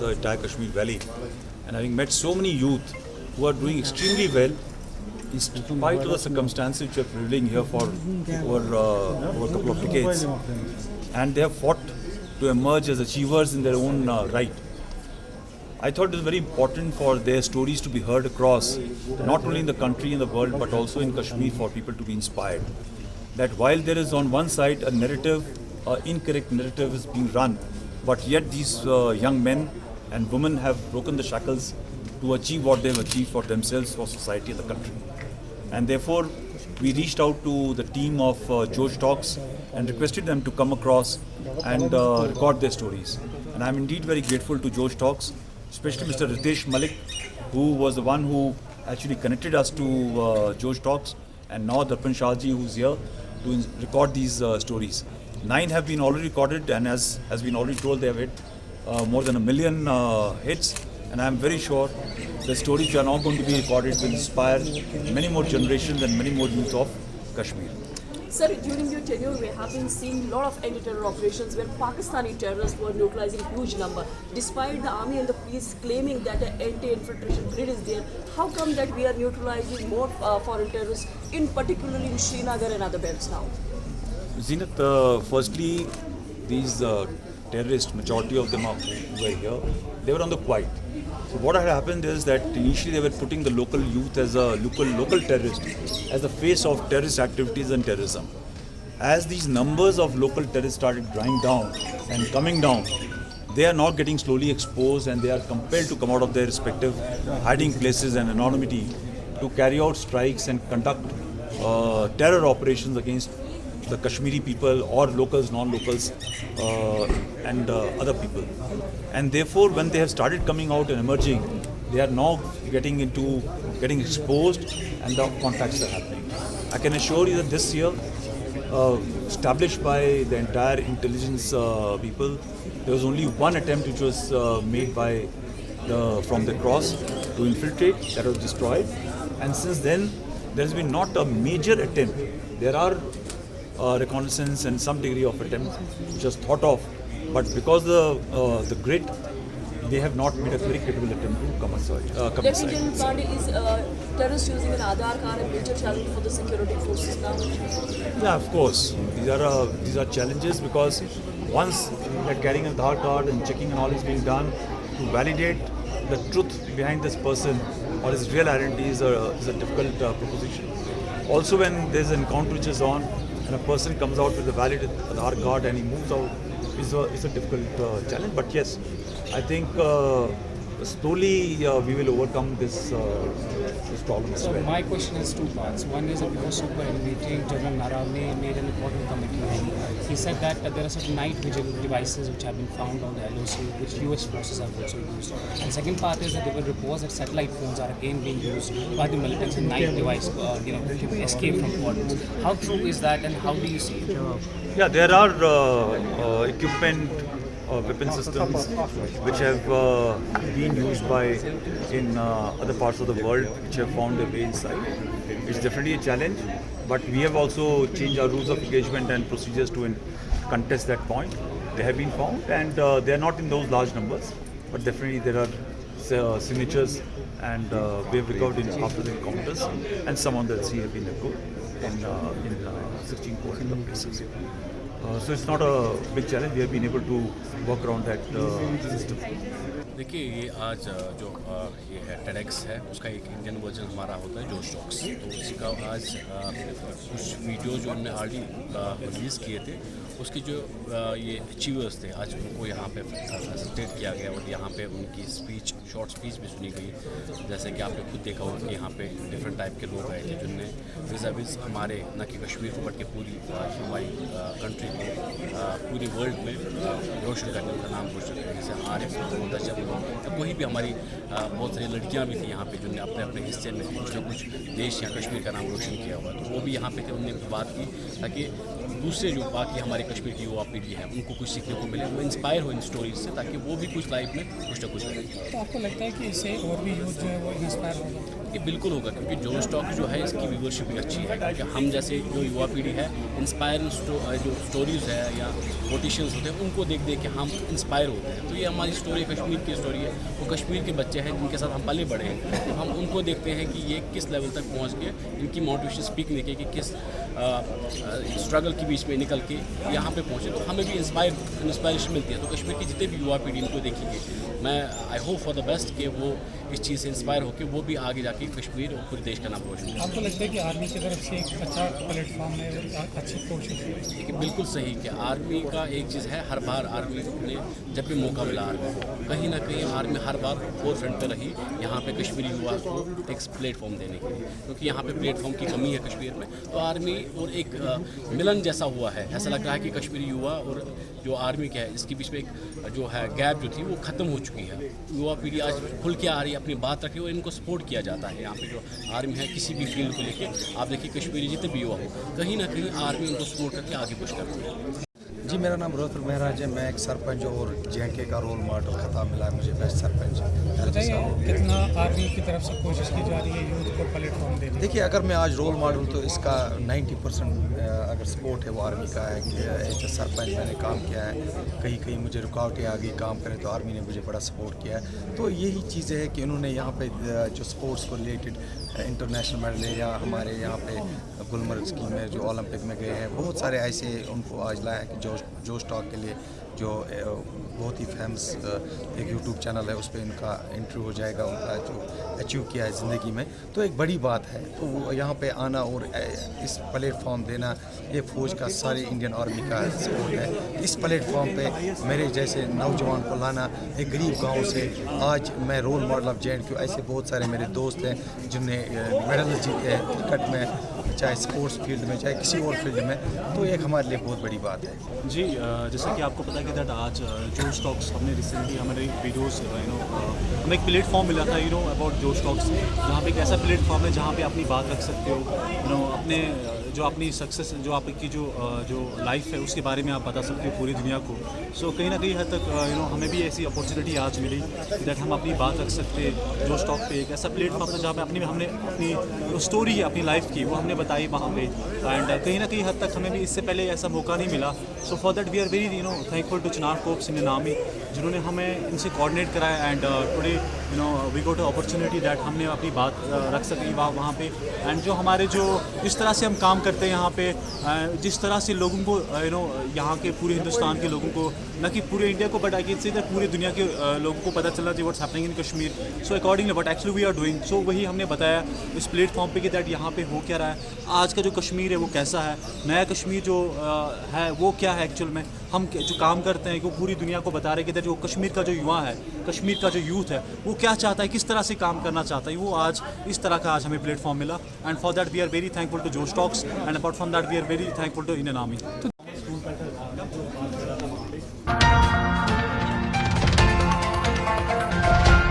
the entire Kashmir Valley, and having met so many youth who are doing extremely well in spite of the circumstances which are prevailing here for over a couple of decades, and they have fought to emerge as achievers in their own right. I thought it was very important for their stories to be heard across, not only in the country and the world, but also in Kashmir, for people to be inspired. That while there is on one side a narrative, incorrect narrative is being run, but yet these young men and women have broken the shackles to achieve what they have achieved for themselves, for society and the country. And therefore, we reached out to the team of George Talks and requested them to come across and record their stories. And I'm indeed very grateful to George Talks, especially Mr. Ritesh Malik, who was the one who actually connected us to George Talks, and now Darpan Shahji, who's here to record these stories. 9 have been already recorded, and as has been already told, they have hit more than 1 million hits. And I'm very sure the stories which are now going to be recorded will inspire many more generations and many more youth of Kashmir. Sir, during your tenure, we have been seeing a lot of anti-terror operations where Pakistani terrorists were neutralizing huge number. Despite the army and the police claiming that an anti-infiltration grid is there, how come that we are neutralizing more foreign terrorists, in particularly in Srinagar and other belts now? Zenith, firstly, these terrorists, majority of them were here, they were on the quiet. So what had happened is that initially they were putting the local youth as a local terrorist, as the face of terrorist activities and terrorism. As these numbers of local terrorists started drying down and coming down, they are now getting slowly exposed, and they are compelled to come out of their respective hiding places and anonymity to carry out strikes and conduct terror operations against the Kashmiri people or locals, non-locals, and other people. And therefore, when they have started coming out and emerging, they are now getting exposed, and the contacts are happening. I can assure you that this year, established by the entire intelligence people, there was only one attempt which was made by from the cross to infiltrate, that was destroyed. And since then, there has been not a major attempt. There are reconnaissance and some degree of attempt which was thought of, but because the grid, they have not made a very credible attempt to come inside. Gen D P Pandey, is terrorists using an Aadhaar card a major challenge for the security forces now? Yeah, of course. These are challenges, because once that carrying an Aadhaar card and checking and all is being done to validate the truth behind this person or his real identity is a difficult proposition. Also, when there's an encounter which is on, and a person comes out with a valid Aadhaar card and he moves out, is a difficult challenge. But yes, I think slowly we will overcome this problem as well. So my question is two parts. One is that before superannuating, General Naravne made an important commitment. He said that there are certain night vision devices which have been found on the LOC, which US forces have also used. And second part is that there were reports that satellite phones are again being used by the militants in night device, to escape from borders. How true is that, and how do you see it? Yeah, there are equipment, weapon systems which have been used in other parts of the world, which have found their way inside. It's definitely a challenge, but we have also changed our rules of engagement and procedures to contest that point. They have been found, and they are not in those large numbers, but definitely there are signatures, and we have recovered after the encounters, and some on the sea have been recovered in 16 core places. So it's not a big challenge. We have been able to work around that system. देखिए, ये आज जो ये है TEDx है, उसका एक Indian version हमारा होता है जोश टॉक्स। तो उसका आज कुछ वीडियो जो हमने ऑलरेडी रिलीज़ किए थे, उसकी जो ये अचीवर्स थे, आज उनको यहाँ पे फैसिलिटेट किया गया और यहाँ पे उनकी स्पीच, शॉर्ट स्पीच भी सुनी गई। जैसे कि आपने खुद देखा होगा कि यहाँ पे डिफरेंट टाइप के लोग आए थे, जिनने विज़ हमारे न कि कश्मीर को बट के पूरी हमारी कंट्री को पूरी वर्ल्ड में रोशन करने, उनका नाम रोशन करने। जैसे आरिफ कोई भी हमारी बहुत सारी लड़कियां भी थी यहाँ पे, जिन्होंने अपने अपने हिस्से में कुछ न कुछ देश या कश्मीर का नाम रोशन किया हुआ, तो वो भी यहाँ पे थे। उन्होंने बात की ताकि दूसरे जो बाकी हमारे कश्मीर की युवा पीढ़ी है, उनको कुछ सीखने को मिले, वो इंस्पायर हो इन स्टोरीज से, ताकि वो भी कुछ लाइफ में कुछ ना कुछ करें। तो आपको लगता है कि इससे और भी यूथ जो है वो इंस्पायर होगा? ये बिल्कुल होगा, क्योंकि जो स्टॉक जो है इसकी व्यूअरशिप भी अच्छी है, क्योंकि हम जैसे जो युवा पीढ़ी है इंस्पायरिंग जो स्टोरीज़ है या मोटिवेशंस होते हैं उनको देख देख के हम इंस्पायर होते हैं। तो ये हमारी स्टोरी कश्मीर की स्टोरी है, वो कश्मीर के बच्चे हैं जिनके साथ हम पले बढ़े हैं, तो हम उनको देखते हैं कि ये किस लेवल तक पहुँच के इनकी मोटिवेशन स्पीक नहीं की कि किस स्ट्रगल के बीच में निकल के यहाँ पे पहुँचे, तो हमें भी इंस्पायरेशन मिलती है। तो कश्मीर की जितने भी युवा पीढ़ी इनको देखेंगे, मैं I hope for the best कि वो इस चीज़ से इंस्पायर होकर वो भी आगे जाके कश्मीर और पूरे देश का नाम रोशन करें। आपको लगता है कि आर्मी की तरफ से एक अच्छा प्लेटफॉर्म है, अच्छी कोशिश है? देखिए बिल्कुल सही कि आर्मी का एक चीज़ है, हर बार आर्मी ने जब भी मौका मिला आर्मी को, कहीं ना कहीं आर्मी हर बार फोर फ्रंट पर रही यहाँ पे कश्मीरी युवा को एक प्लेटफॉर्म देने के लिए, क्योंकि यहाँ पे प्लेटफॉर्म की कमी है कश्मीर में। तो आर्मी और एक मिलन जैसा हुआ है, ऐसा लग रहा है कि कश्मीरी युवा और जो आर्मी का है इसके बीच में एक जो है गैप जो थी वो ख़त्म हो चुकी है। युवा पीढ़ी आज खुल के आ रही है, अपनी बात रखी और इनको सपोर्ट किया जाता है। यहाँ पे जो आर्मी है किसी भी फील्ड को लेके, आप देखिए कश्मीरी जितने भी युवा हो, कहीं ना कहीं आर्मी उनको सपोर्ट करके आगे पुश करती है। जी, मेरा नाम रोहतुल महराज है। मैं एक सरपंच और JNK का रोल मॉडल खिताब मिला है मुझे बेस्ट सरपंच। बताइए कितना आर्मी की तरफ से कोशिश की जा रही है यूथ को प्लेटफॉर्म देने? देखिए, अगर मैं आज रोल मॉडल तो इसका 90% अगर सपोर्ट है वो आर्मी का है कि एज सरपंच मैंने काम किया है, कहीं कहीं मुझे रुकावटें आ गई काम करें तो आर्मी ने मुझे बड़ा सपोर्ट किया है। तो यही चीज़ें है कि उन्होंने यहाँ पे जो स्पोर्ट्स को रिलेटेड इंटरनेशनल मेडल है, या हमारे यहाँ पे गुलमर्ग स्कीम में जो ओलंपिक में गए हैं, बहुत सारे ऐसे उनको आज लाया है कि जो स्टॉक के लिए जो बहुत ही फेमस एक यूट्यूब चैनल है उस पर इनका इंटरव्यू हो जाएगा, उनका जो अचीव किया है ज़िंदगी में, तो एक बड़ी बात है। तो वो यहाँ पे आना और इस प्लेटफॉर्म देना, ये फ़ौज का सारी इंडियन आर्मी का सपोर्ट है। इस प्लेटफॉर्म पे मेरे जैसे नौजवान को लाना एक गरीब गांव से, आज मैं रोल मॉडल ऑफ JNK, ऐसे बहुत सारे मेरे दोस्त हैं जिनने मेडल जीते हैं क्रिकेट में, चाहे स्पोर्ट्स फील्ड में, चाहे किसी और फील्ड में, तो एक हमारे लिए बहुत बड़ी बात है। जी, जैसा कि आपको पता है कि दैट आज जो स्टॉक्स हमने रिसेंटली हमारे वीडियोस हमें एक प्लेटफॉर्म मिला था अबाउट जो स्टॉक्स, जहाँ पे एक ऐसा प्लेटफॉर्म है जहाँ पे अपनी बात रख सकते हो, अपने जो अपनी सक्सेस, जो आपकी जो लाइफ है उसके बारे में आप बता सकते हो पूरी दुनिया को। सो कहीं ना कहीं हद तक हमें भी ऐसी अपॉर्चुनिटी आज मिली दैट हम अपनी बात रख सकते हैं जो स्टॉक पे। एक ऐसा प्लेटफॉर्म था जहाँ पे हमने अपनी जो स्टोरी है अपनी लाइफ की वो हमने बताई वहाँ पे, एंड कहीं ना कहीं हद तक हमें भी इससे पहले ऐसा मौका नहीं मिला। So for that we are very thankful to Chinar corps Indian army, जिन्होंने हमें इनसे कोऑर्डिनेट कराया, and today we got opportunity that हमने अपनी बात रख सकी वहाँ पे। एंड जो हमारे जो जिस तरह से हम काम करते हैं यहाँ पे, जिस तरह से लोगों को यहाँ के पूरे हिंदुस्तान के लोगों को, न कि पूरे इंडिया को but I can say that पूरे दुनिया के लोगों को पता चला what's happening in Kashmir. So accordingly what actually we are doing, so वही हमने बताया इस प्लेटफॉर्म पे कि दैट यहाँ पे हो क्या रहा है, आज का जो कश्मीर है वो कैसा है, नया कश्मीर जो है वो क्या है एक्चुअल में, हम जो काम करते हैं वो पूरी दुनिया को बता रहे हैं कि जो कश्मीर का जो युवा है, कश्मीर का जो यूथ है वो क्या चाहता है, किस तरह से काम करना चाहता है, वो आज इस तरह का आज हमें प्लेटफॉर्म मिला। And for that we are very thankful to Josh Talks, and apart from that we are very thankful to Indian army.